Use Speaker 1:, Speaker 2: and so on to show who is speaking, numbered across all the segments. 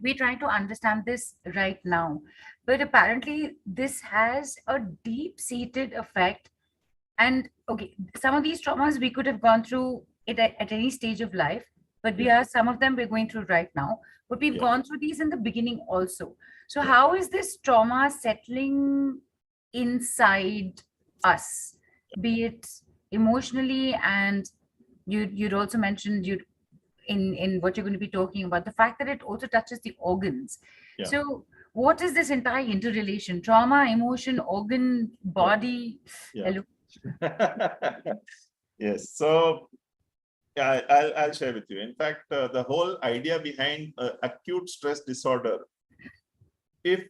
Speaker 1: we're trying to understand this right now. But apparently, this has a deep seated effect. And okay, some of these traumas we could have gone through it at any stage of life, but we
Speaker 2: Yeah,
Speaker 1: are some of them we're going through right now. But we've
Speaker 2: yeah,
Speaker 1: gone through these in the beginning also. So,
Speaker 2: yeah.
Speaker 1: how is this trauma settling inside us, be it emotionally, and you'd also mentioned you in what you're going to be talking about, the fact that it also touches the organs.
Speaker 2: Yeah,
Speaker 1: So what is this entire interrelation, trauma, emotion, organ,
Speaker 2: yeah,
Speaker 1: body?
Speaker 2: yeah.
Speaker 1: Hello.
Speaker 2: Yes. So yeah, I'll share with you. In fact, the whole idea behind acute stress disorder, if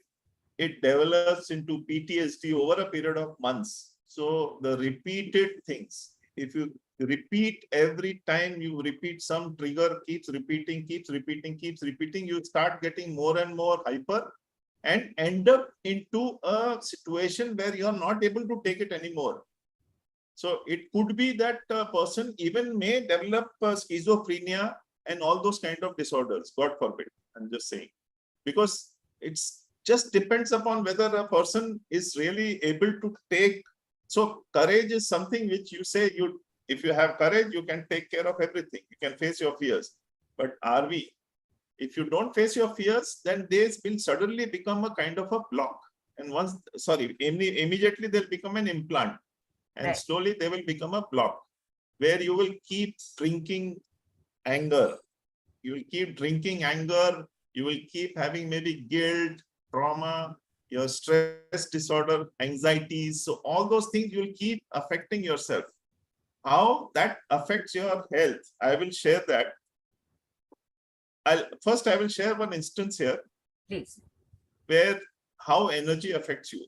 Speaker 2: it develops into PTSD over a period of months, so the repeated things, if you repeat every time you repeat some trigger, keeps repeating, you start getting more and more hyper and end up into a situation where you are not able to take it anymore. So it could be that a person even may develop schizophrenia and all those kind of disorders, God forbid. I'm just saying, because it's just depends upon whether a person is really able to take. So courage is something which you say you, if you have courage, you can take care of everything. You can face your fears. But are we? If you don't face your fears, then they will suddenly become a kind of a block. And once, sorry, immediately they'll become an implant, and
Speaker 1: Right.
Speaker 2: slowly they will become a block where you will keep drinking anger. You will keep drinking anger. You will keep having maybe guilt, trauma, your stress disorder, anxieties. So all those things you will keep affecting yourself. How that affects your health, I will share that. I will share one instance here
Speaker 1: Please.
Speaker 2: where how energy affects you.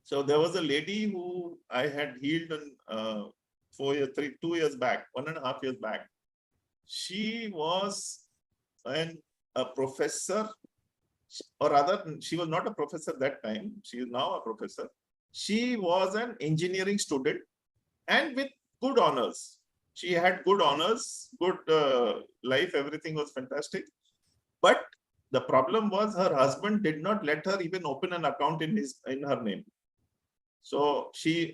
Speaker 2: So there was a lady who I had healed in 2 years back, 1.5 years back. She was an, a professor, or rather, she was not a professor that time. She is now a professor. She was an engineering student and with good honors. She had good honors, good life, everything was fantastic. But the problem was her husband did not let her even open an account in her name. So she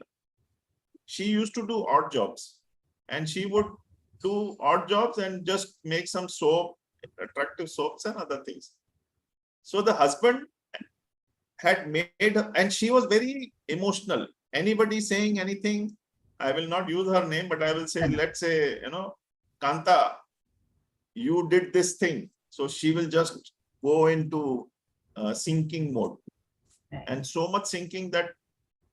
Speaker 2: used to do odd jobs, and she would do odd jobs and just make some soap, attractive soaps and other things. So the husband had made her, and she was very emotional. Anybody saying anything, I will not use her name, but I will say, let's say, Kanta, you did this thing. So she will just go into sinking mode.
Speaker 1: Right.
Speaker 2: And so much sinking that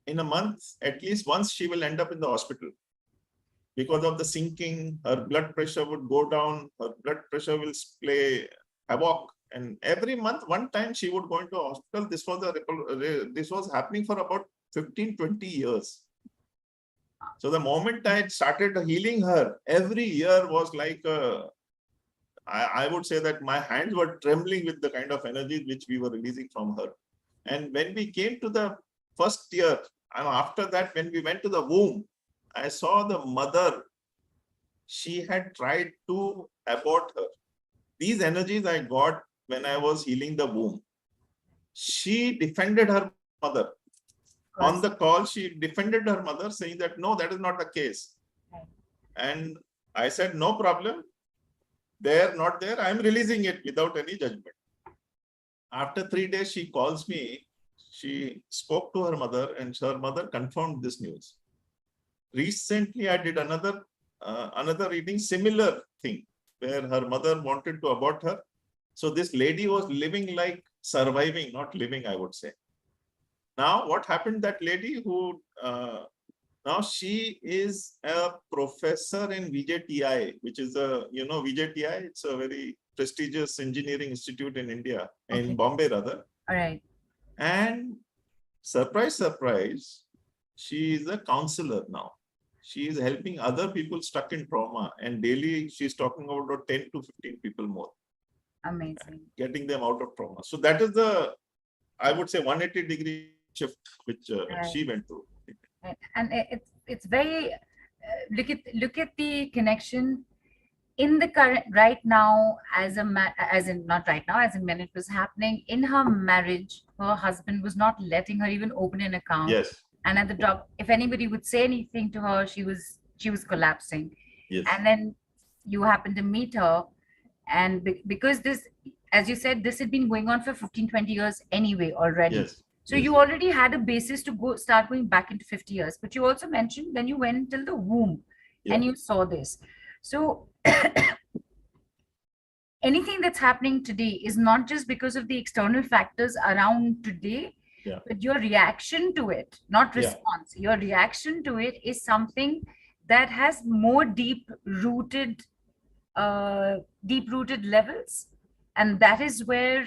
Speaker 2: in a month, at least once she will end up in the hospital. Because of the sinking, her blood pressure would go down, her blood pressure will play havoc. And every month, one time she would go into hospital. This was happening for about 15, 20 years. So the moment I started healing her, every year was like, I would say that my hands were trembling with the kind of energy which we were releasing from her. And when we came to the first year, and after that, when we went to the womb, I saw the mother. She had tried to abort her. These energies I got when I was healing the womb. She defended her mother.
Speaker 1: Of
Speaker 2: On the
Speaker 1: course.
Speaker 2: call, she defended her mother, saying that no, that is not the case.
Speaker 1: Right.
Speaker 2: And I said, no problem. There, not there. I'm releasing it without any judgment. After 3 days, she calls me. She spoke to her mother, and her mother confirmed this news. Recently, I did another reading, similar thing, where her mother wanted to abort her. So this lady was living like surviving, not living, I would say. Now, what happened? That lady who now she is a professor in VJTI, which is VJTI. It's a very prestigious engineering institute in India, in
Speaker 1: Okay.
Speaker 2: Bombay rather.
Speaker 1: All right.
Speaker 2: And surprise, surprise, she is a counselor now. She is helping other people stuck in trauma, and daily she's talking about 10 to 15 people more,
Speaker 1: Amazing.
Speaker 2: getting them out of trauma. So that is the, I would say, 180-degree shift which
Speaker 1: Right.
Speaker 2: she went through.
Speaker 1: Right. And it's very look at the connection. in the current right now, as in not right now, as in when it was happening in her marriage, her husband was not letting her even open an account.
Speaker 2: Yes,
Speaker 1: And at the drop, if anybody would say anything to her, she was collapsing.
Speaker 2: yes,
Speaker 1: And then you happen to meet her, and because this, as you said, this had been going on for 15-20 years anyway already.
Speaker 2: yes,
Speaker 1: So
Speaker 2: yes,
Speaker 1: you already had a basis to go start going back into 50 years. But you also mentioned when you went till the womb
Speaker 2: yeah,
Speaker 1: and you saw this. So anything that's happening today is not just because of the external factors around today,
Speaker 2: yeah,
Speaker 1: but your reaction to it, not
Speaker 2: yeah,
Speaker 1: response. Your reaction to it is something that has more deep rooted levels. And that is where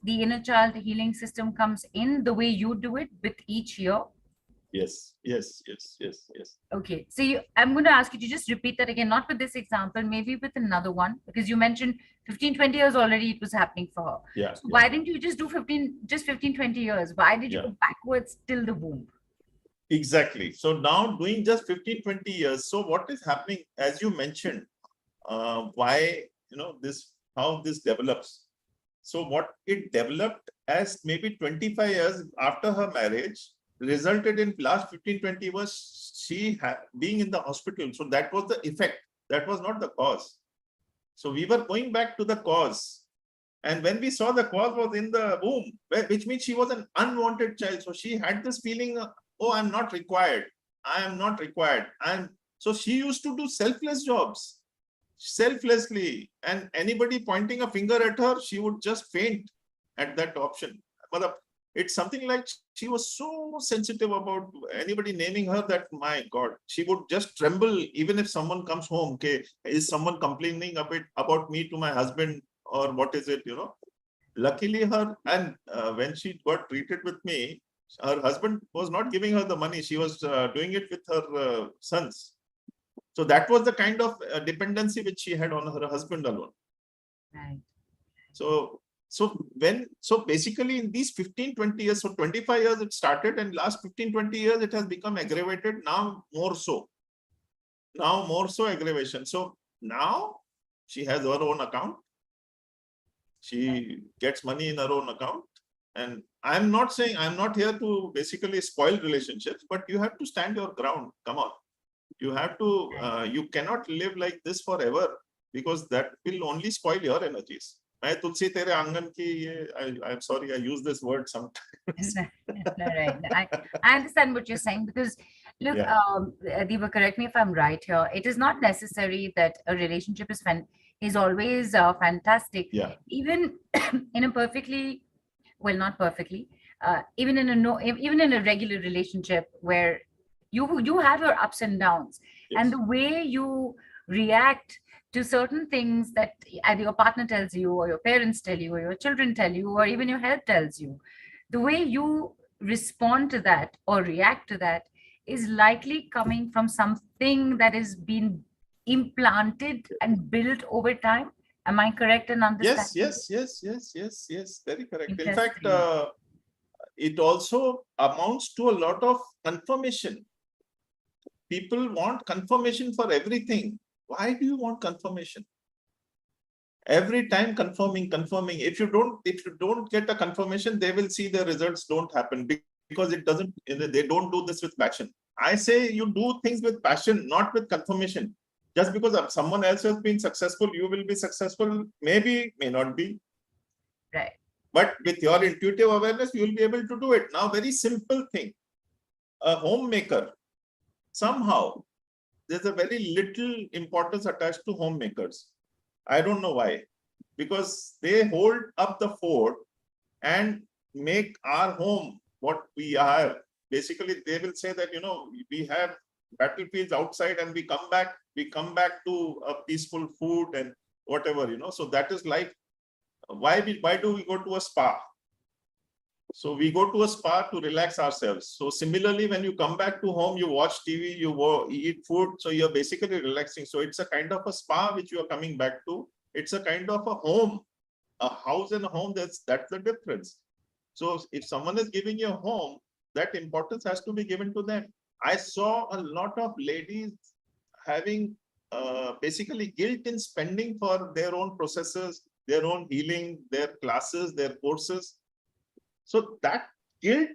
Speaker 1: the inner child healing system comes in, the way you do it with each year.
Speaker 2: yes, yes, yes, yes, yes.
Speaker 1: Okay, so I'm going to ask you to just repeat that again, not with this example, maybe with another one, because you mentioned 15-20 years already it was happening for her.
Speaker 2: Yeah,
Speaker 1: So
Speaker 2: yeah,
Speaker 1: why didn't you just do 15-20 years? Why did you
Speaker 2: yeah.
Speaker 1: go backwards till the womb?
Speaker 2: Exactly. So now doing just 15-20 years. So what is happening, as you mentioned, why, this, how this develops. So what it developed as maybe 25 years after her marriage resulted in last 15-20 years she being in the hospital. So that was the effect. That was not the cause. So we were going back to the cause. And when we saw the cause was in the womb, which means she was an unwanted child. So she had this feeling, oh, I'm not required. I am not required. So she used to do selfless jobs, selflessly. And anybody pointing a finger at her, she would just faint at that option. But it's something like she was so sensitive about anybody naming her that, my God, she would just tremble even if someone comes home. Okay, is someone complaining a bit about me to my husband, or what is it, Luckily when she got treated with me, her husband was not giving her the money. She was doing it with her sons. So that was the kind of dependency which she had on her husband alone.
Speaker 1: Right.
Speaker 2: So so basically in these 15-20 years, so 25 years it started, and last 15-20 years it has become aggravated. Now more so aggravation. So now she has her own account. She gets money in her own account. And I'm not saying, I'm not here to basically spoil relationships, but you have to stand your ground. Come on. You have to, you cannot live like this forever, because that will only spoil your energies. I'm sorry, I use this word sometimes.
Speaker 1: No, right. No, I understand what you're saying, because look,
Speaker 2: Yeah,
Speaker 1: Deepa, correct me if I'm right here. It is not necessary that a relationship is always fantastic.
Speaker 2: yeah,
Speaker 1: Even in a perfectly, well, not perfectly, even in a no, even in a regular relationship where you have your ups and downs, and
Speaker 2: yes,
Speaker 1: the way you react to certain things that either your partner tells you, or your parents tell you, or your children tell you, or even your health tells you, the way you respond to that or react to that is likely coming from something that is being implanted and built over time. Am I correct in
Speaker 2: yes,
Speaker 1: understanding?
Speaker 2: yes, yes, yes, yes, yes, very correct. In fact,
Speaker 1: Interesting.
Speaker 2: it also amounts to a lot of confirmation. People want confirmation for everything. Why do you want confirmation? Every time confirming. If you don't get a confirmation, they will see the results don't happen, because it doesn't, they don't do this with passion. I say you do things with passion, not with confirmation. Just because someone else has been successful, you will be successful. Maybe, may not be.
Speaker 1: Right.
Speaker 2: But with your intuitive awareness, you will be able to do it. Now, very simple thing. A homemaker, somehow, there's a very little importance attached to homemakers. I don't know why. Because they hold up the fort and make our home what we are. Basically, they will say that, we have battlefields outside, and we come back to a peaceful food and whatever, So that is like, why do we go to a spa? So we go to a spa to relax ourselves. So similarly, when you come back to home, you watch TV, you eat food. So you're basically relaxing. So it's a kind of a spa which you are coming back to. It's a kind of a home, a house and a home. That's the difference. So if someone is giving you a home, that importance has to be given to them. I saw a lot of ladies having basically guilt in spending for their own processes, their own healing, their classes, their courses. So that guilt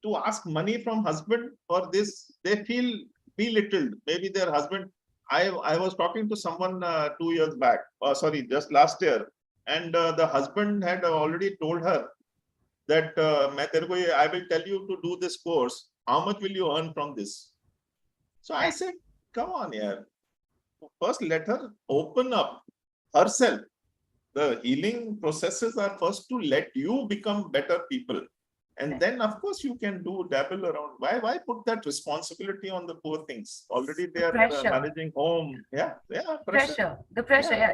Speaker 2: to ask money from husband for this, they feel belittled. Maybe their husband, I was talking to someone 2 years back, sorry, just last year, and the husband had already told her that I will tell you to do this course. How much will you earn from this? So I said, come on, yeah. First, let her open up herself. The healing processes are first to let you become better people. And then, of course, you can do dabble around. Why put that responsibility on the poor things? Already they
Speaker 1: The
Speaker 2: are
Speaker 1: pressure.
Speaker 2: managing home. Yeah,
Speaker 1: The pressure.
Speaker 2: Yeah.
Speaker 1: Yeah.